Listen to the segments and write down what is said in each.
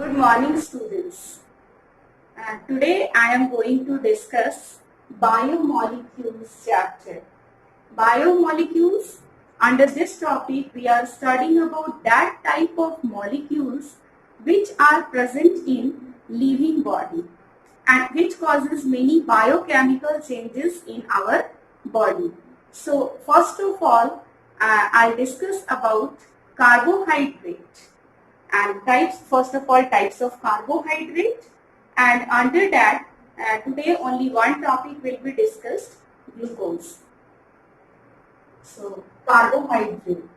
Good morning, students. Today I am going to discuss biomolecules chapter. Biomolecules, under this topic we are studying about that type of molecules which are present in living body and which causes many biochemical changes in our body. So first of all, I'll discuss about carbohydrate and types. First of all, types of carbohydrate, and under that today only one topic will be discussed: glucose. So carbohydrate.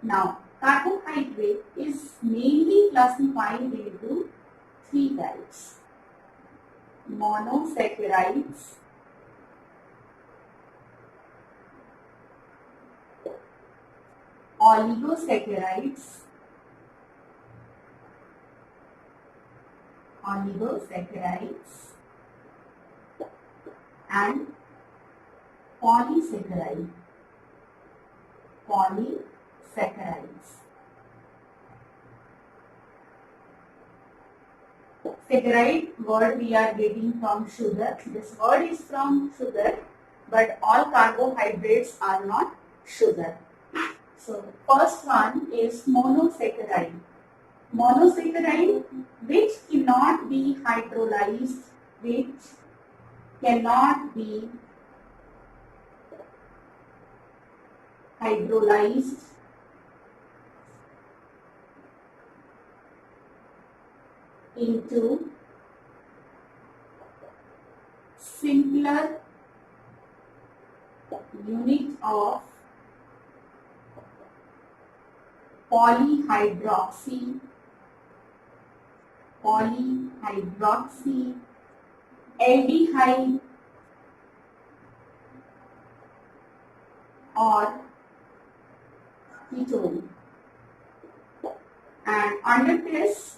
Now carbohydrate is mainly classified into three types: monosaccharides, oligosaccharides, and polysaccharides. Saccharide word we are getting from sugar. This word is from sugar, but all carbohydrates are not sugar. So first one is monosaccharide. Monosaccharide which cannot be hydrolyzed, into simpler unit of polyhydroxy aldehyde or ketone. And under this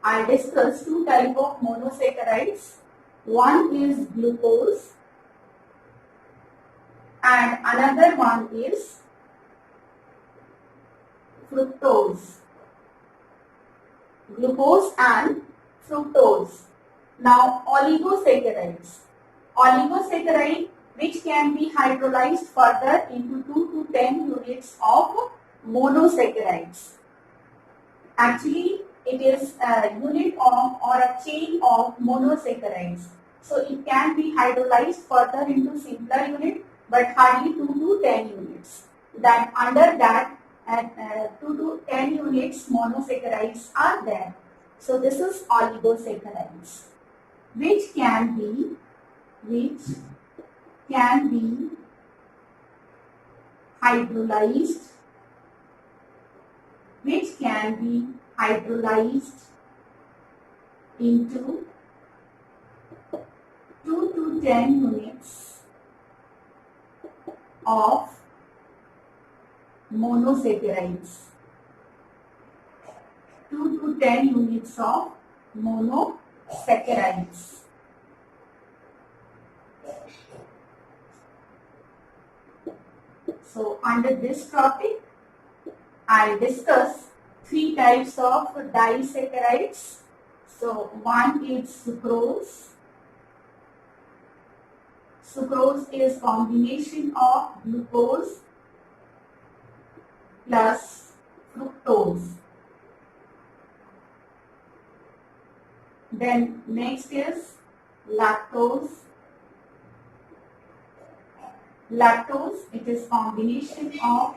I discuss two types of monosaccharides. One is glucose and another one is fructose. Glucose and fructose. Now oligosaccharides. Oligosaccharides which can be hydrolyzed further into 2 to 10 units of monosaccharides. Actually it is a unit of or a chain of monosaccharides. So it can be hydrolyzed further into simpler unit, but hardly 2 to 10 units. That under that at 2 to 10 units monosaccharides are there. So this is oligosaccharides which can be hydrolyzed into 2 to 10 units of monosaccharides. 2 to 10 units of monosaccharides. So under this topic I discuss three types of disaccharides. So one is sucrose. Sucrose is combination of glucose plus fructose. Then next is lactose. Lactose, it is combination of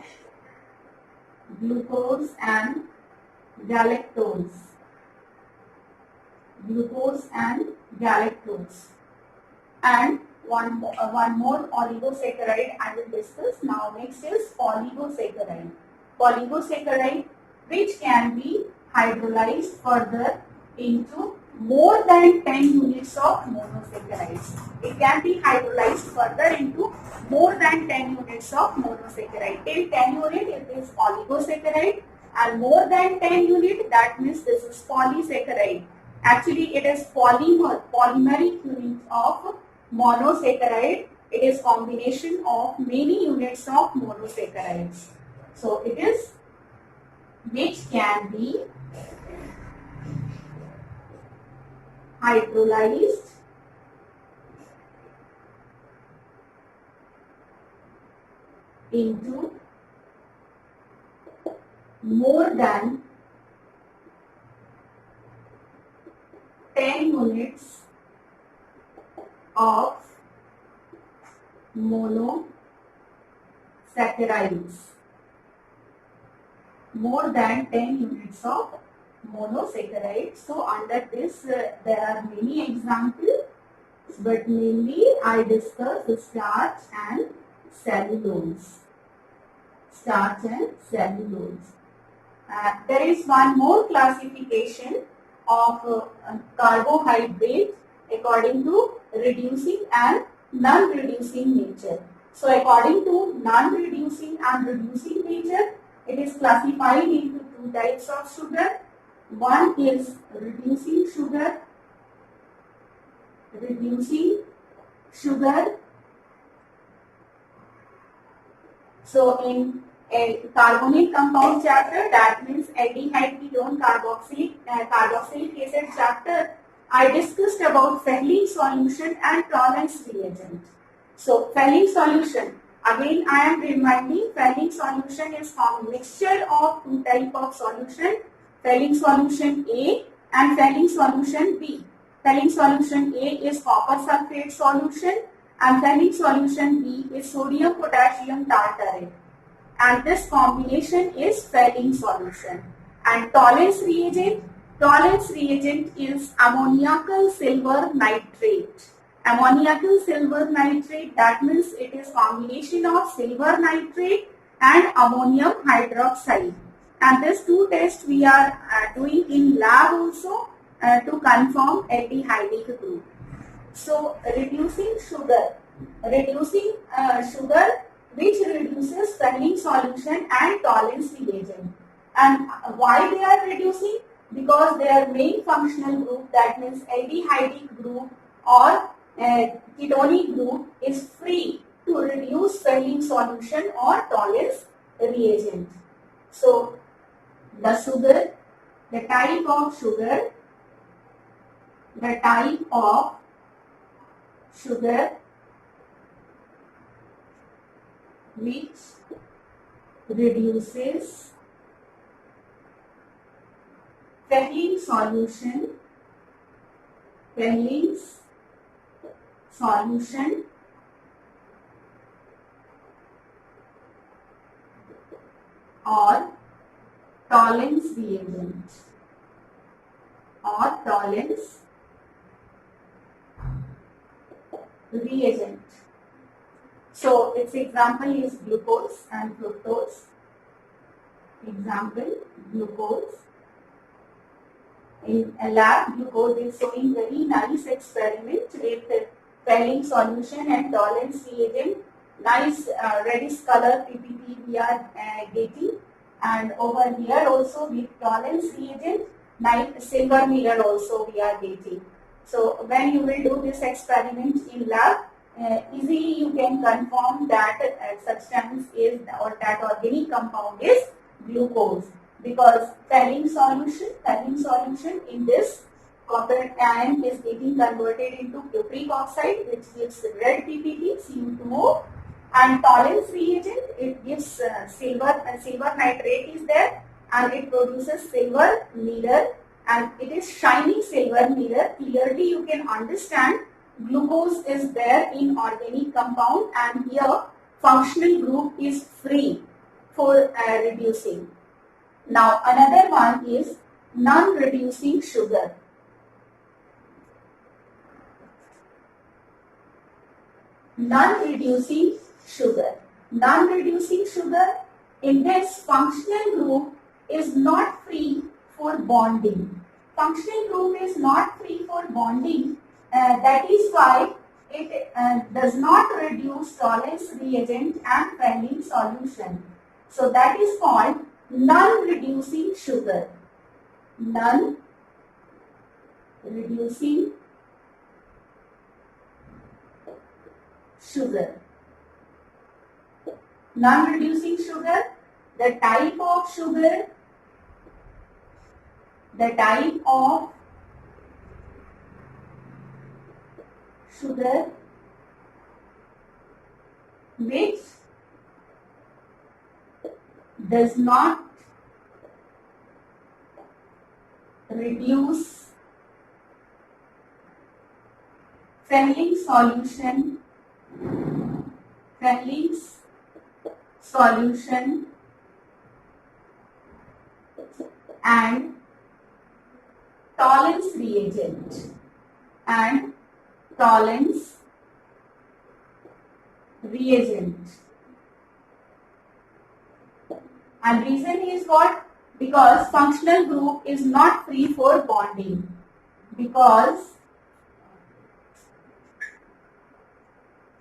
glucose and galactose. And one more oligosaccharide I will discuss now. Next is polygosaccharide. Polygosaccharide which can be hydrolyzed further into more than 10 units of monosaccharides. It can be hydrolyzed further into more than 10 units of monosaccharide. Till 10 unit it is oligosaccharide, and more than 10 unit, that means this is polysaccharide. Actually it is polymeric unit of monosaccharide It is combination of many units of monosaccharides. So it is which can be hydrolyzed into more than 10 units of monosaccharides. More than 10 units of monosaccharides. So under this there are many examples, but mainly I discuss starch and cellulose. Starch and cellulose. There is one more classification of carbohydrate according to reducing and non-reducing nature. So according to non-reducing and reducing nature, it is classified into two types of sugar. One is reducing sugar. So in a carbonate compound chapter, that means aldehyde ketone carboxylic acid chapter, I discussed about Fehling solution and tolerance reagent. So Fehling solution, again I am reminding, Fehling solution is from mixture of two type of solution, Fehling solution A and Fehling solution B. Fehling solution A is copper sulfate solution and Fehling solution B is sodium potassium tartarate. And this combination is Fehling solution. And tolerance reagent is ammoniacal silver nitrate. Ammoniacal silver nitrate, that means it is combination of silver nitrate and ammonium hydroxide. And these two tests we are doing in lab also to confirm aldehydic group. So reducing sugar which reduces Fehling solution and tolerance reagent. And why they are reducing? Because their main functional group, that means aldehydic group or ketonic group, is free to reduce Fehling solution or tolerance reagent. So the type of sugar which reduces Fehling solution or tolerance reagent. So its example is glucose and fructose. Example, glucose. In a lab, glucose is showing very nice experiment with Fehling solution and tolerance reagent. Nice reddish color PPT we are getting, and over here also with tolerance reagent, nice silver mirror also we are getting. So when you will do this experiment in lab, easily you can confirm that substance is, or that organic compound is glucose, because Fehling solution in this copper ion is getting converted into cupric oxide, which gives red PPT Cu2O, and tolerance reagent, it gives silver nitrate is there, and it produces silver mirror, and it is shiny silver mirror. Clearly you can understand glucose is there in organic compound, and here functional group is free for reducing. Now another one is non-reducing sugar. Non-reducing sugar, in this functional group is not free for bonding. That is why it does not reduce tolerance reagent and Fehling solution. So that is called non-reducing sugar. Non-reducing sugar. Non-reducing sugar, the type of sugar, which does not reduce Fehling solution and Tollens reagent and reason is what? Because functional group is not free for bonding, because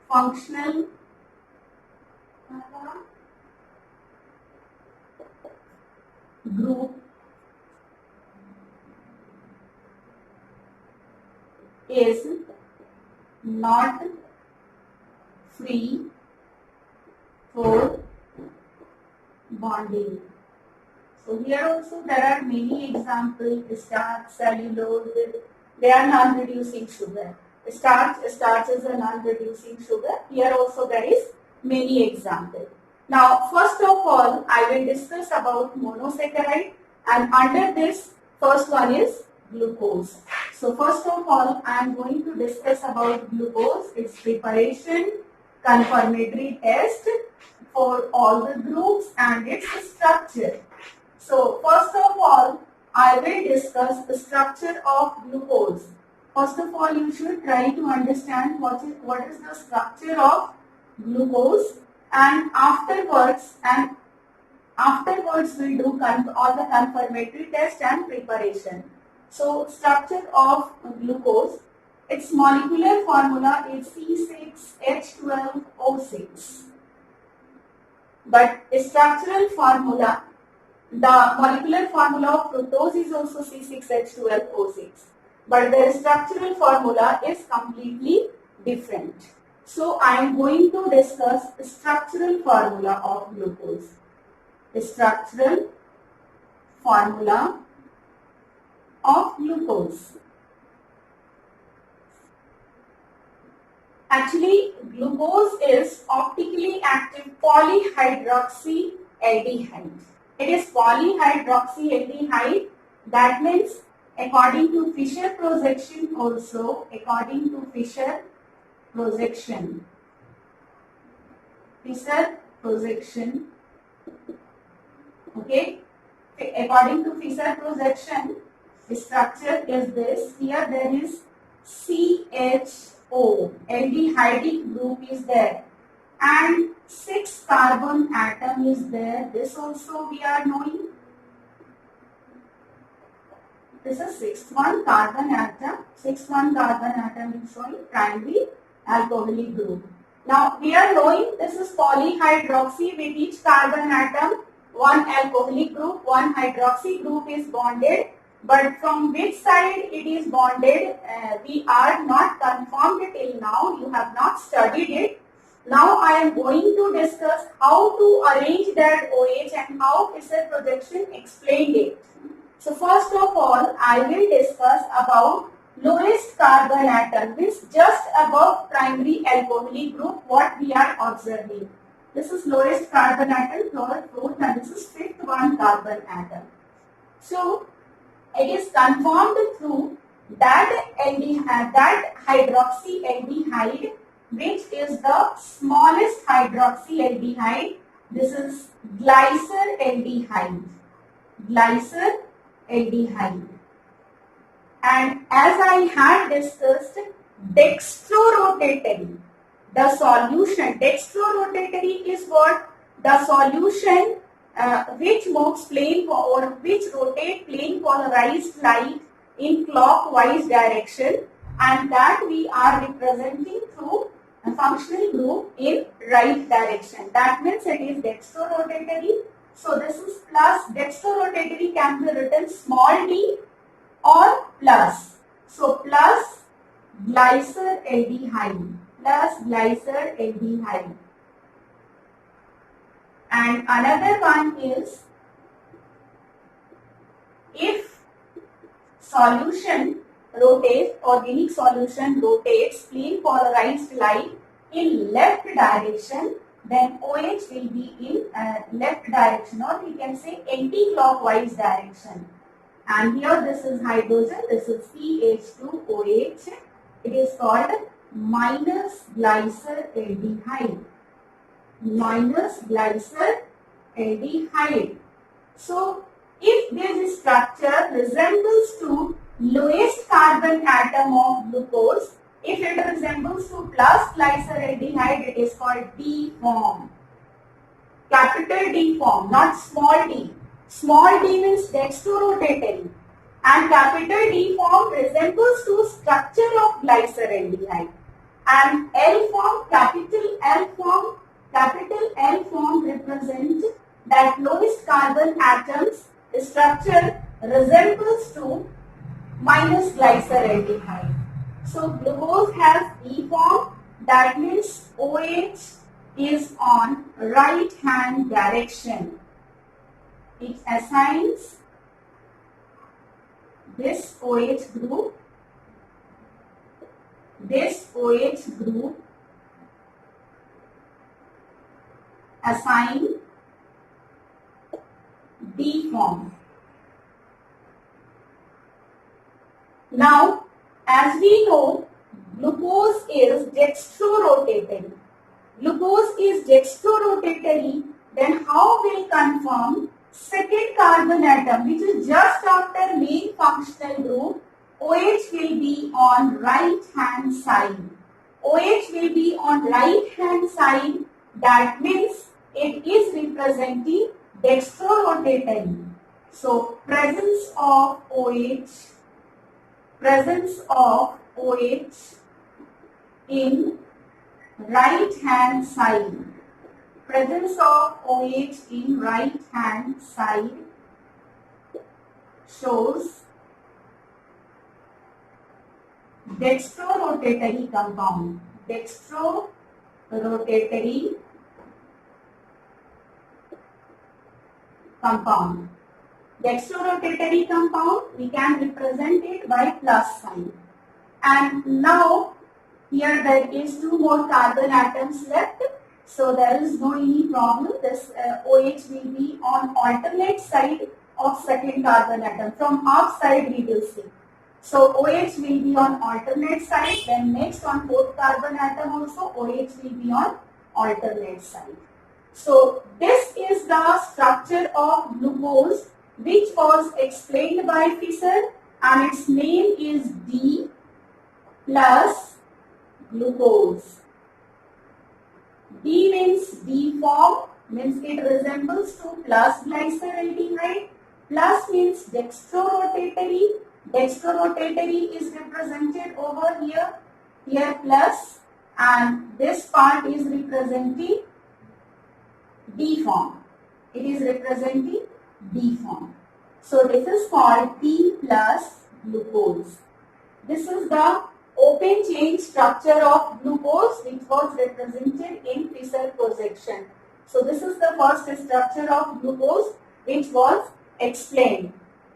functional group is not free for bonding. So here also there are many examples. Starch, cellulose, they are non-reducing sugar. Starch is a non-reducing sugar. Here also there is many examples. Now first of all I will discuss about monosaccharide, and under this first one is glucose. So first of all I am going to discuss about glucose, its preparation, confirmatory test for all the groups and its structure. So first of all I will discuss the structure of glucose. First of all you should try to understand what is the structure of glucose, and afterwards we'll do all the confirmatory test and preparation. So structure of glucose, its molecular formula is C6H12O6. But structural formula, the molecular formula of fructose is also C6H12O6. But the structural formula is completely different. So I am going to discuss structural formula of glucose. Structural formula of glucose. Actually, glucose is optically active polyhydroxyaldehyde. It is polyhydroxyaldehyde. That means according to Fischer projection also, okay, according to Fischer projection, the structure is this. Here there is CHO, aldehydic group is there, and 6 carbon atom is there. This also we are knowing. This is 6th carbon atom is showing primary alcoholic group. Now we are knowing this is polyhydroxy with each carbon atom, one alcoholic group, one hydroxy group is bonded. But from which side it is bonded, we are not confirmed till now. You have not studied it. Now I am going to discuss how to arrange that OH and how Fischer projection explained it. So first of all, I will discuss about lowest carbon atom, which just above primary alcoholic group, what we are observing. This is lowest carbon atom, 4th, and this is 5th carbon atom. So it is confirmed through that hydroxyaldehyde, which is the smallest hydroxyaldehyde. This is glyceraldehyde. And as I had discussed, dextrorotatory. The solution, dextrorotatory is what? The solution which moves plane or which rotate plane polarized light in clockwise direction, and that we are representing through a functional group in right direction. That means it is dextrorotatory. So this is plus. Dextrorotatory can be written small d or plus. So plus glyceraldehyde. plus glyceraldehyde. And another one is if solution rotates, organic solution rotates plane polarized light in left direction, then OH will be in left direction, or we can say anti-clockwise direction. And here this is hydrogen, this is CH2OH. It is called minus glyceraldehyde. Minus glyceraldehyde. So if this structure resembles to lowest carbon atom of glucose, if it resembles to plus glyceraldehyde, it is called D form. Capital D form, not small d. Small d means dextrorotatory, and capital D form resembles to structure of glyceraldehyde. And L form, capital L form represents that lowest carbon atom's structure resembles to minus glyceraldehyde. So glucose has E form, that means OH is on right hand direction. It assigns this OH group assign D form. Now, as we know, glucose is dextrorotatory. Then how will confirm second carbon atom, which is just after main functional group? OH will be on right hand side. That means it is representing dextrorotatory. So presence of OH in right hand side. Shows dextrorotatory compound. Dextrorotatory compound, we can represent it by plus sign. And now here there is two more carbon atoms left, so there is no any problem. This OH will be on alternate side of second carbon atom. From up side we will see. So OH will be on alternate side, then next on fourth carbon atom also OH will be on alternate side. So this is the structure of glucose, which was explained by Fischer, and its name is D plus glucose. D means D form, means it resembles to plus glyceraldehyde. Plus means dextrorotatory. Dextrorotatory is represented over here plus, and this part is representing D form. It is representing D form. So this is called D plus glucose. This is the open chain structure of glucose, which was represented in Fischer projection. So this is the first structure of glucose which was explained.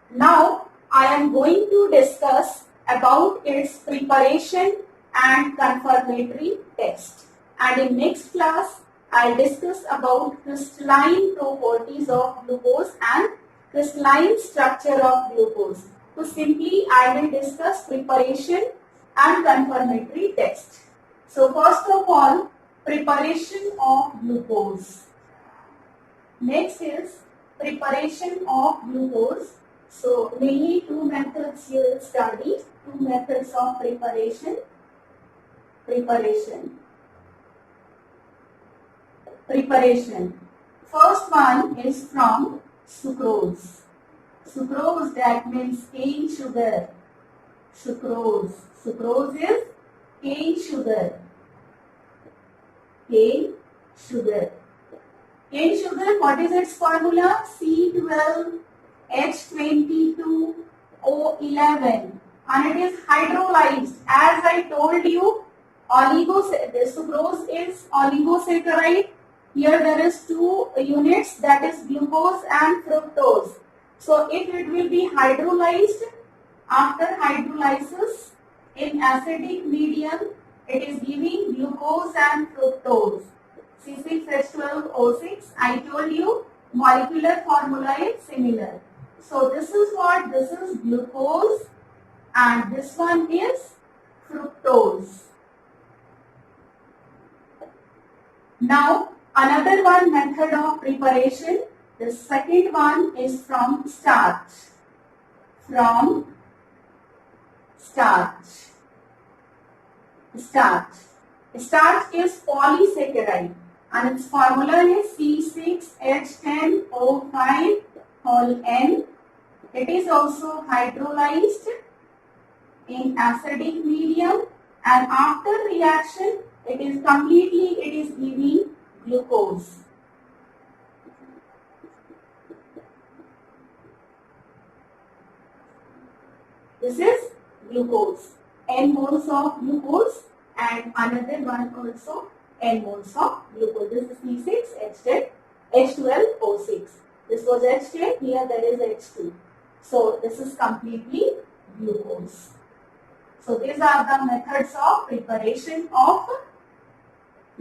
Now I am going to discuss about its preparation and confirmatory test. And in next class I will discuss about crystalline properties of glucose and crystalline structure of glucose. So simply I will discuss preparation and confirmatory test. So first of all, preparation of glucose. Next is preparation of glucose. So mainly two methods you will study, two methods of preparation. First one is from sucrose. Sucrose, that means cane sugar. Sucrose is cane sugar. Cane sugar, what is its formula? C12H22O11, and it is hydrolyzed. As I told you, The sucrose is oligosaccharide. Here there is two units, that is glucose and fructose. So if it will be hydrolyzed, after hydrolysis in acidic medium, it is giving glucose and fructose. C6H12O6, I told you molecular formula is similar. So this is what, this is glucose and this one is fructose. Now another one method of preparation, the second one is from starch. From starch. Starch is polysaccharide and its formula is C6H10O5 whole N. It is also hydrolyzed in acidic medium and after reaction it is giving glucose. This is glucose. N moles of glucose and another one also N moles of glucose. This is C6H10, H12O6. This was H10, here there is H2. So this is completely glucose. So these are the methods of preparation of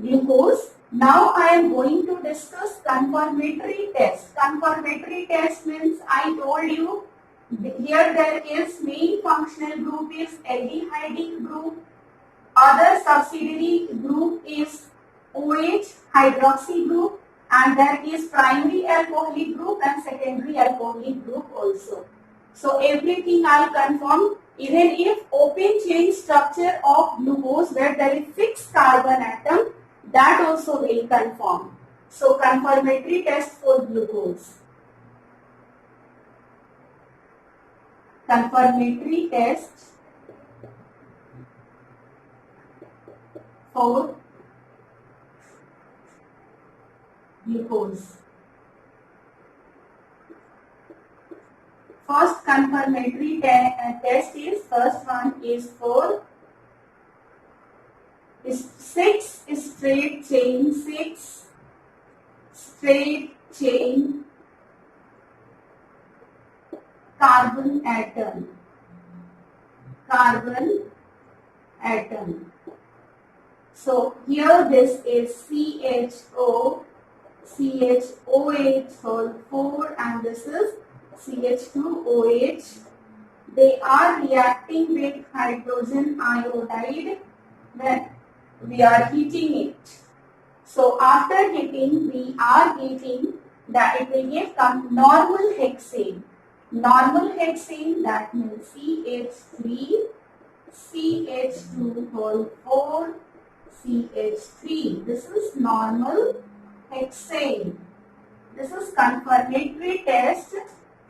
glucose. Now I am going to discuss confirmatory test. Confirmatory test means I told you here there is main functional group is aldehydic group. Other subsidiary group is OH hydroxy group and there is primary alcoholic group and secondary alcoholic group also. So everything I confirm, even if open chain structure of glucose where there is fixed carbon atom, that also will confirm. So confirmatory test for glucose. Confirmatory test for glucose. First confirmatory test is, first one is for 6 straight chain carbon atom. So here this is CHOH whole 4 and this is CH2OH. They are reacting with hydrogen iodide when we are heating it. So after heating, we are getting that it will give normal hexane. Normal hexane, that means CH3, CH2 whole 4, CH3. This is normal hexane. This is confirmatory test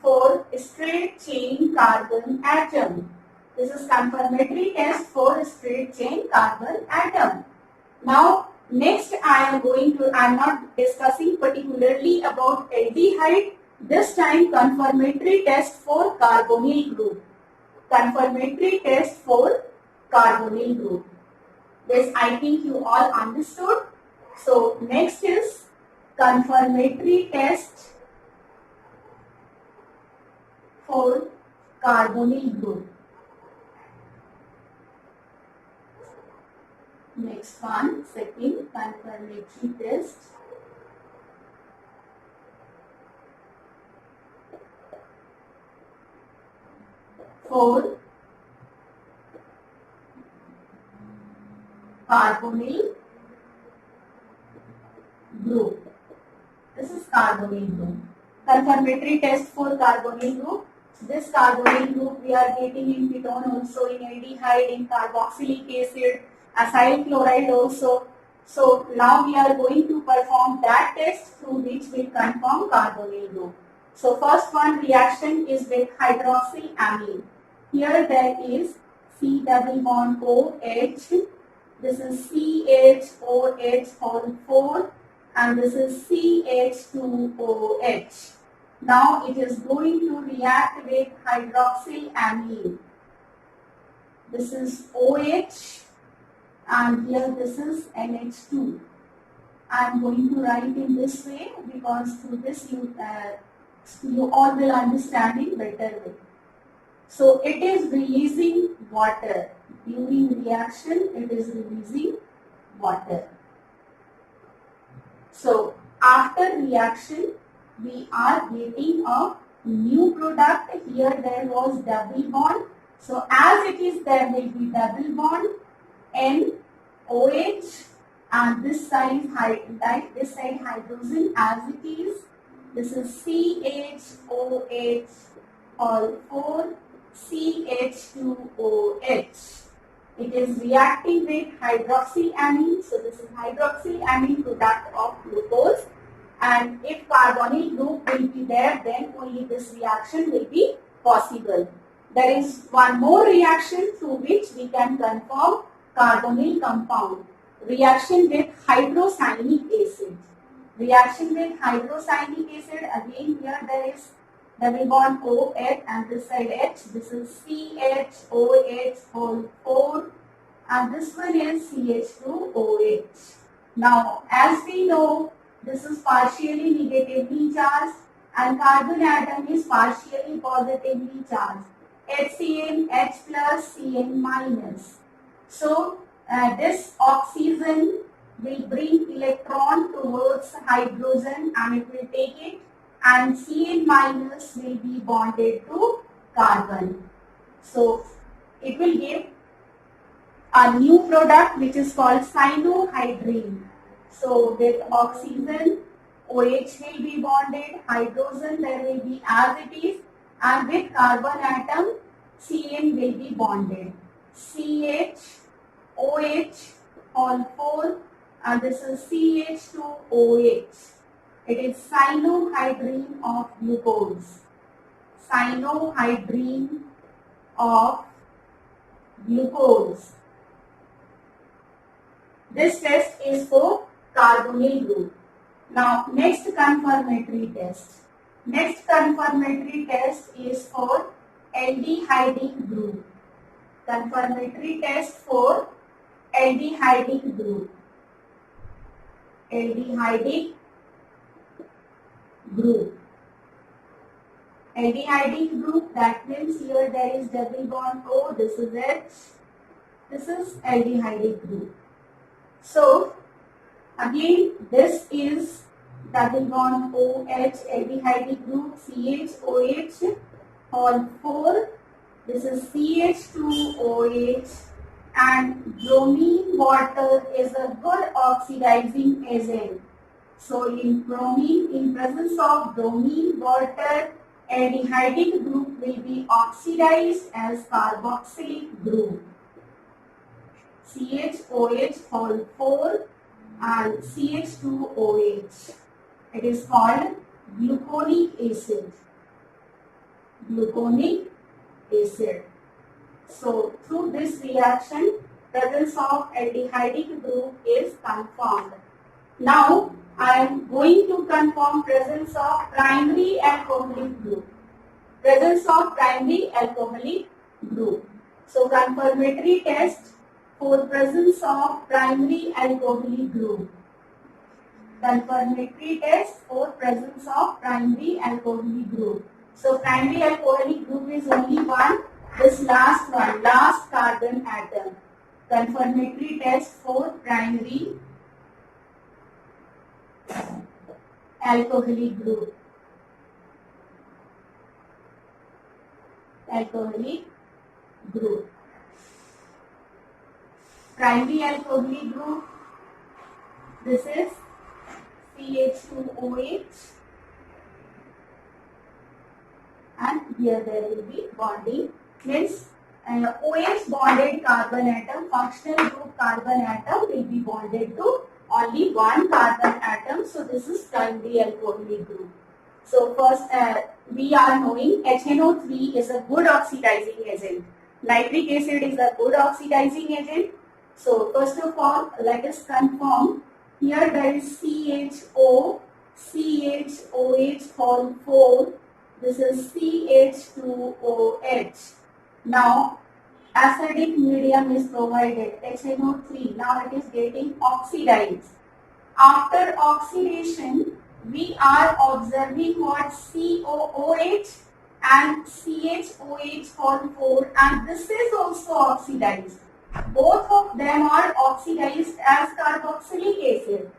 for straight chain carbon atom. This is confirmatory test for straight chain carbon atom. Now next I am not discussing particularly about aldehyde. This time confirmatory test for carbonyl group. Confirmatory test for carbonyl group. This I think you all understood. So next is confirmatory test for carbonyl group. Next one, second confirmatory test for carbonyl group. This is carbonyl group. Confirmatory test for carbonyl group. This carbonyl group we are getting in ketone also, in aldehyde, in carboxylic acid, acyl chloride also. So now we are going to perform that test through which we confirm carbonyl group. So first one reaction is with hydroxyamine. Here there is C double bond OH. This is CHOH whole 4 and this is CH2OH. Now it is going to react with hydroxylamine. This is OH and here this is NH2. I am going to write in this way because through this you all will understand in better way. So it is releasing water. During reaction, it is releasing water. So after reaction, we are getting a new product. Here there was double bond. So as it is, there will be double bond NOH, and this side hydrogen as it is. This is CHOH all 4 CH2OH. It is reacting with hydroxyamine. So this is hydroxyamine product of glucose. And if carbonyl group will be there, then only this reaction will be possible. There is one more reaction through which we can confirm carbonyl compound. Reaction with hydrocyanic acid. Reaction with hydrocyanic acid, again here there is double bond OH and this side H. This is CHOH whole 4 and this one is CH2OH. Now as we know, this is partially negatively charged and carbon atom is partially positively charged. HCN, H plus, Cn minus. So this oxygen will bring electron towards hydrogen and it will take it, and Cn minus will be bonded to carbon. So it will give a new product which is called cyanohydrine. So with oxygen, OH will be bonded, hydrogen there will be as it is, and with carbon atom, Cn will be bonded. CHOH all 4 and this is CH2OH. It is cyanohydrine of glucose. Cyanohydrine of glucose. This test is for carbonyl group. Now next confirmatory test. Next confirmatory test is for aldehydic group. Confirmatory test for aldehydic group. Aldehydic group. Aldehydic group, that means here there is double bond O, this is H, this is aldehydic group. So again this is double bond OH aldehydic group CHOH all 4, this is CH2OH, and bromine water is a good oxidizing agent. So in bromine, in presence of bromine water, aldehydic group will be oxidized as carboxylic group. CHOH all 4 and CH2OH. It is called gluconic acid. Gluconic acid. So through this reaction, presence of aldehydic group is confirmed. Now I am going to confirm presence of primary alcoholic group. Presence of primary alcoholic group. So confirmatory test for presence of primary alcoholic group. Confirmatory test for presence of primary alcoholic group. So primary alcoholic group is only one. This last one, last carbon atom. Confirmatory test for primary alcoholic group. Alcoholic group. Primary alcoholic group. This is CH2OH. And here there will be bonding. Means OH bonded carbon atom, functional group carbon atom will be bonded to only one carbon atom. So this is primary alcoholic group. So first we are knowing HNO3 is a good oxidizing agent. Nitric acid is a good oxidizing agent. So first of all, let us confirm. Here there is CHO, CHOH all 4. This is CH2OH. Now acidic medium is provided, HNO3. Now it is getting oxidized. After oxidation, we are observing what COOH and CHOH form 4, and this is also oxidized. Both of them are oxidized as carboxylic acid.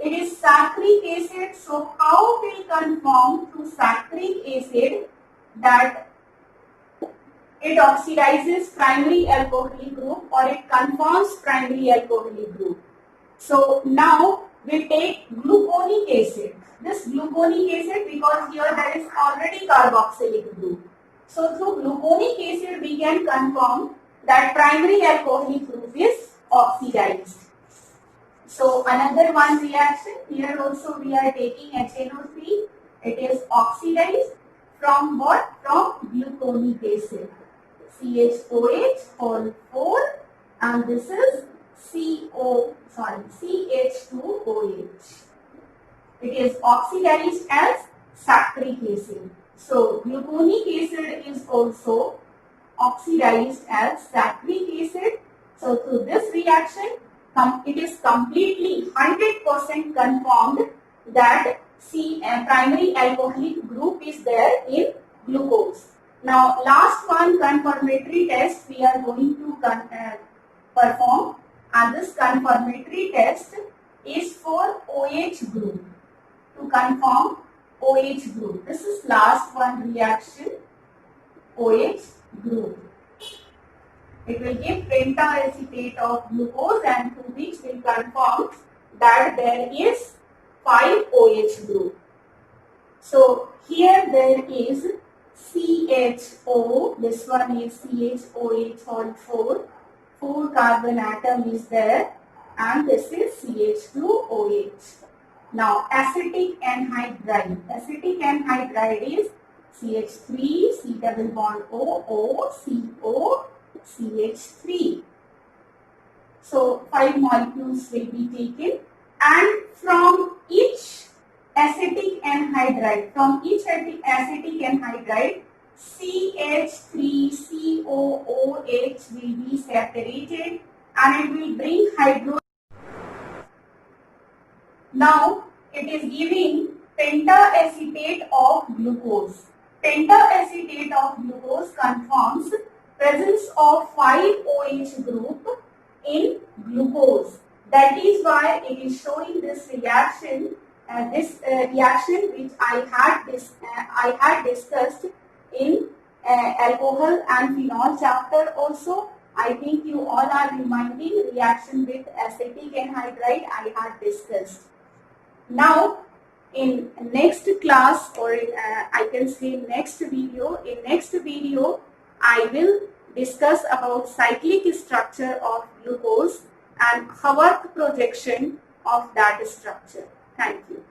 It is saccharic acid, so how will conform to saccharic acid that it oxidizes primary alcoholic group or it conforms primary alcoholic group. So now we take gluconic acid. This gluconic acid, because here there is already carboxylic group. So through gluconic acid we can confirm that primary alcoholic group is oxidized. So another one reaction, here also we are taking HNO3. It is oxidized from what? From gluconic acid. CHOH whole 4, and this is CH2OH. It is oxidized as saccharic acid. So gluconic acid is also oxidized as saccharic acid. So through this reaction, it is completely 100% confirmed that primary alcoholic group is there in glucose. Now last one confirmatory test we are going to perform, and this confirmatory test is for OH group, to confirm OH group. This is last one reaction, OH group. It will give pentaacetate of glucose, and through which will confirm that there is 5 OH group. So here there is CHO, this one is CHOH all 4 carbon atom is there, and this is CH2OH. Now acetic anhydride. Acetic anhydride is CH3, C double bond O, CO, CH3. So 5 molecules will be taken, and from each acetic anhydride, CH3COOH will be separated and it will bring hydrogen. Now it is giving pentaacetate of glucose. Pentaacetate of glucose confirms presence of 5 OH group in glucose. That is why it is showing this reaction. Reaction which I had discussed in alcohol and phenol chapter also. I think you all are reminding reaction with acetic anhydride I had discussed. Now in next class, or I can say next video, I will discuss about cyclic structure of glucose and Haworth projection of that structure. Thank you.